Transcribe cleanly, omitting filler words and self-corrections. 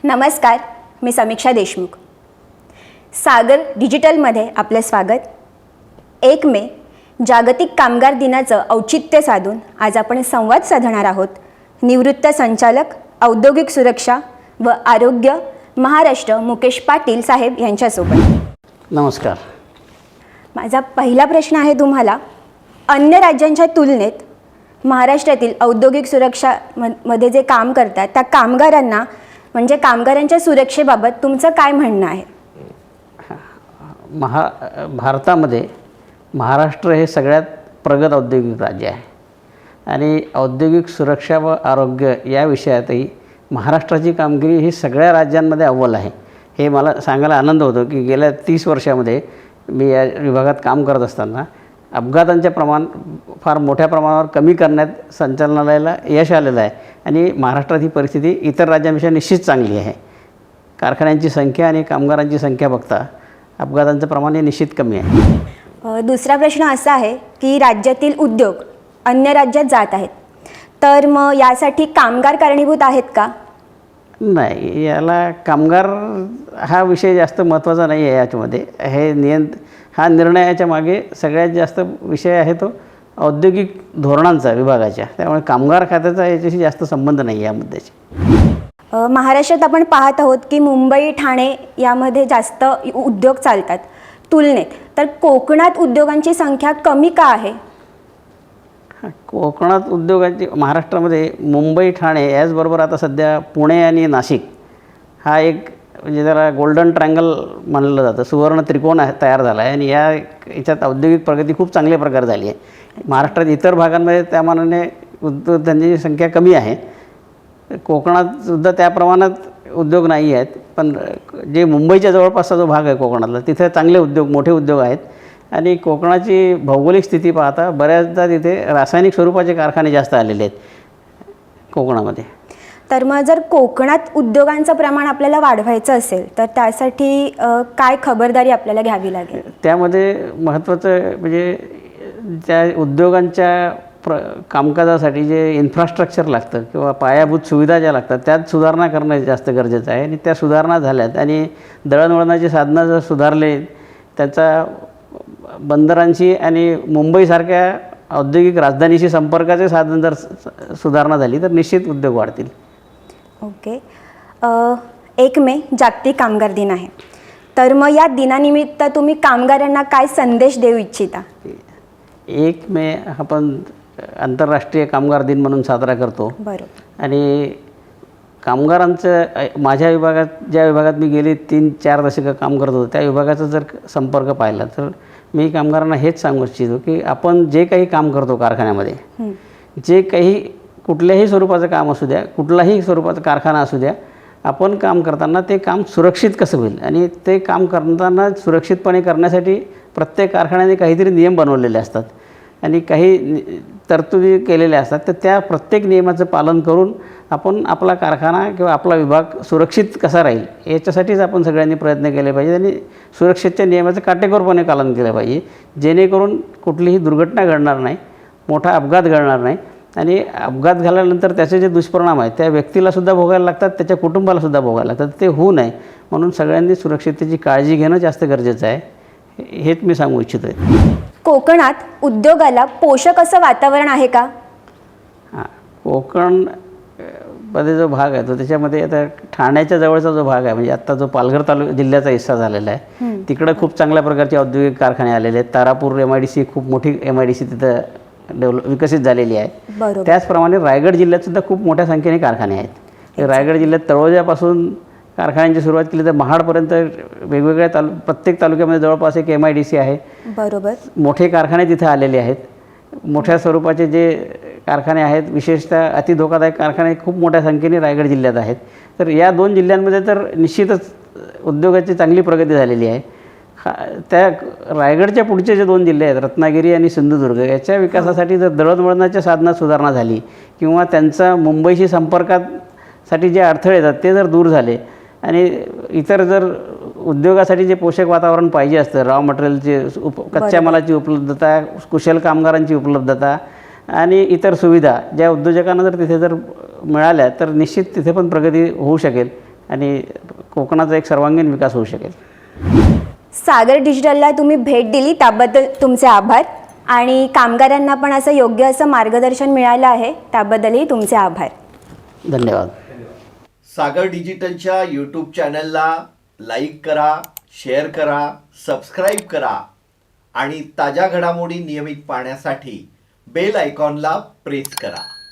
नमस्कार, मी समीक्षा देशमुख. सागर डिजिटलमध्ये आपले स्वागत. 1 मे जागतिक कामगार दिनाचं औचित्य साधून आज आपण संवाद साधणार आहोत निवृत्त संचालक औद्योगिक सुरक्षा व आरोग्य महाराष्ट्र मुकेश पाटील साहेब यांच्यासोबत. नमस्कार. माझा पहिला प्रश्न आहे तुम्हाला, अन्य राज्यांच्या तुलनेत महाराष्ट्रातील औद्योगिक सुरक्षा मध्ये जे काम करतात त्या कामगारांना म्हणजे कामगारांच्या सुरक्षेबाबत तुमचं काय म्हणणं आहे? भारतामध्ये महाराष्ट्र हे सगळ्यात प्रगत औद्योगिक राज्य आहे आणि औद्योगिक सुरक्षा व आरोग्य या विषयातही महाराष्ट्राची कामगिरी ही सगळ्या राज्यांमध्ये अव्वल आहे. हे मला सांगायला आनंद होतो की गेल्या 30 वर्षामध्ये मी या विभागात काम करत असताना अपघातांचे प्रमाण फार मोठ्या प्रमाणावर कमी करण्यात संचालनालयाला यश आलेलं आहे आणि महाराष्ट्रात ही परिस्थिती इतर राज्यांपेक्षा निश्चित चांगली आहे. कारखान्यांची संख्या आणि कामगारांची संख्या बघता अपघातांचं प्रमाण हे निश्चित कमी आहे. दुसरा प्रश्न असा आहे की राज्यातील उद्योग अन्य राज्यात जात आहेत, तर मग यासाठी कामगार कारणीभूत आहेत का? नाही, याला कामगार हा विषय जास्त महत्त्वाचा नाही आहे. याच्यामध्ये हा निर्णयाच्या मागे सगळ्यात जास्त विषय आहे तो औद्योगिक धोरणांचा विभागाच्या, त्यामुळे कामगार खात्याचा याच्याशी जास्त संबंध नाही या मुद्द्याशी. महाराष्ट्रात आपण पाहत आहोत की मुंबई ठाणे यामध्ये जास्त उद्योग चालतात तुलनेत, तर कोकणात उद्योगांची संख्या कमी का आहे? कोकणात उद्योगांची महाराष्ट्रामध्ये मुंबई ठाणे याचबरोबर आता सध्या पुणे आणि नाशिक हा एक म्हणजे जरा गोल्डन ट्रायंगल म्हणलं जातं, सुवर्ण त्रिकोण तयार झाला आहे आणि याच्यात औद्योगिक प्रगती खूप चांगल्या प्रकारे झाली आहे. महाराष्ट्रात इतर भागांमध्ये त्या मानाने उद्योगधंद्यांची संख्या कमी आहे. कोकणातसुद्धा त्या प्रमाणात उद्योग नाही आहेत, पण जे मुंबईच्या जवळपासचा जो भाग आहे कोकणातला तिथे चांगले उद्योग मोठे उद्योग आहेत आणि कोकणाची भौगोलिक स्थिती पाहता बऱ्याचदा तिथे रासायनिक स्वरूपाचे कारखाने जास्त आलेले आहेत कोकणामध्ये. तर मग जर कोकणात उद्योगांचं प्रमाण आपल्याला वाढवायचं असेल तर त्यासाठी काय खबरदारी आपल्याला घ्यावी लागेल? त्यामध्ये महत्त्वाचं म्हणजे त्या उद्योगांच्या कामकाजासाठी जे इन्फ्रास्ट्रक्चर लागतं किंवा पायाभूत सुविधा ज्या लागतात त्यात सुधारणा करणं जास्त गरजेचं आहे आणि त्या सुधारणा झाल्यात आणि दळणवळणाची साधनं जर सुधारले, त्याचा बंदरांशी आणि मुंबईसारख्या औद्योगिक राजधानीशी संपर्काचे साधन जर सुधारणा झाली तर निश्चित उद्योग वाढतील. ओके. 1 मे जागतिक कामगार दिन आहे, तर मग या दिनानिमित्त तुम्ही कामगारांना काय संदेश देऊ इच्छिता? 1 मे आपण आंतरराष्ट्रीय कामगार दिन म्हणून साजरा करतो. बरोबर. आणि कामगारांचं माझ्या विभागात ज्या विभागात मी गेली 3-4 दशकं काम करत होतो त्या विभागाचा जर संपर्क पाहिला तर मी कामगारांना हेच सांगू इच्छितो की आपण जे काही काम करतो कारखान्यामध्ये, जे काही कुठल्याही स्वरूपाचं काम असू द्या, कुठलाही स्वरूपाचा कारखाना असू द्या, आपण काम करताना ते काम सुरक्षित कसं होईल आणि ते काम करताना सुरक्षितपणे करण्यासाठी प्रत्येक कारखान्याने काहीतरी नियम बनवलेले असतात आणि काही तरतुदी केलेल्या असतात. तर त्या प्रत्येक नियमाचं पालन करून आपण आपला कारखाना किंवा आपला विभाग सुरक्षित कसा राहील याच्यासाठीच आपण सगळ्यांनी प्रयत्न केले पाहिजे आणि सुरक्षेच्या नियमाचं काटेकोरपणे पालन केलं पाहिजे, जेणेकरून कुठलीही दुर्घटना घडणार नाही, मोठा अपघात घडणार नाही आणि अपघात झाल्यानंतर त्याचे जे दुष्परिणाम आहेत त्या व्यक्तीलासुद्धा भोगायला लागतात, त्याच्या कुटुंबालासुद्धा भोगायला लागतात. ते होऊ नये म्हणून सगळ्यांनी सुरक्षिततेची काळजी घेणं जास्त गरजेचं आहे, हेच मी सांगू इच्छितो आहे. कोकणात उद्योगाला पोषक असं वातावरण आहे का? कोकण मध्ये जो भाग आहे तो त्याच्यामध्ये आता ठाण्याच्या जवळचा जो भाग आहे म्हणजे आत्ता जो पालघर जिल्ह्याचा हिस्सा झालेला आहे, तिकडं खूप चांगल्या प्रकारचे औद्योगिक कारखाने आलेले आहेत. तारापूर MIDC खूप मोठी MIDC तिथं विकसित झालेली आहे. त्याचप्रमाणे रायगड जिल्ह्यातसुद्धा खूप मोठ्या संख्येने कारखाने आहेत. रायगड जिल्ह्यात तळोजापासून कारखान्यांची सुरुवात केली तर महाडपर्यंत वेगवेगळ्या प्रत्येक तालुक्यामध्ये जवळपास एक MIDC आहे. बरोबर. मोठे कारखाने तिथे आलेले आहेत. मोठ्या स्वरूपाचे जे कारखाने आहेत, विशेषतः अतिधोकादायक कारखाने खूप मोठ्या संख्येने रायगड जिल्ह्यात आहेत. तर या 2 जिल्ह्यांमध्ये तर निश्चितच उद्योगाची चांगली प्रगती झालेली आहे. त्या रायगडच्या पुढचे जे 2 जिल्हे आहेत रत्नागिरी आणि सिंधुदुर्ग, याच्या विकासासाठी जर दळणवळणाच्या साधनात सुधारणा झाली किंवा त्यांचा मुंबईशी संपर्कासाठी जे अडथळे येतात ते जर दूर झाले आणि इतर जर उद्योगासाठी जे पोषक वातावरण पाहिजे असतं, रॉ मटेरियलचे कच्च्या मालाची उपलब्धता, कुशल कामगारांची उपलब्धता आणि इतर सुविधा ज्या उद्योजकांना जर तिथे जर मिळाल्या तर निश्चित तिथे पण प्रगती होऊ शकेल आणि कोकणाचा एक सर्वांगीण विकास होऊ शकेल. सागर डिजिटलला तुम्ही भेट दिली त्याबद्दल तुमचे आभार आणि कामगारांना पण असं योग्य असं मार्गदर्शन मिळालं आहे त्याबद्दलही तुमचे आभार. धन्यवाद. सागर डिजिटलच्या यूट्यूब चॅनलला लाईक करा, शेअर करा, सबस्क्राईब करा आणि ताज्या घडामोडी नियमित पाहण्यासाठी बेल आयकॉनला प्रेस करा.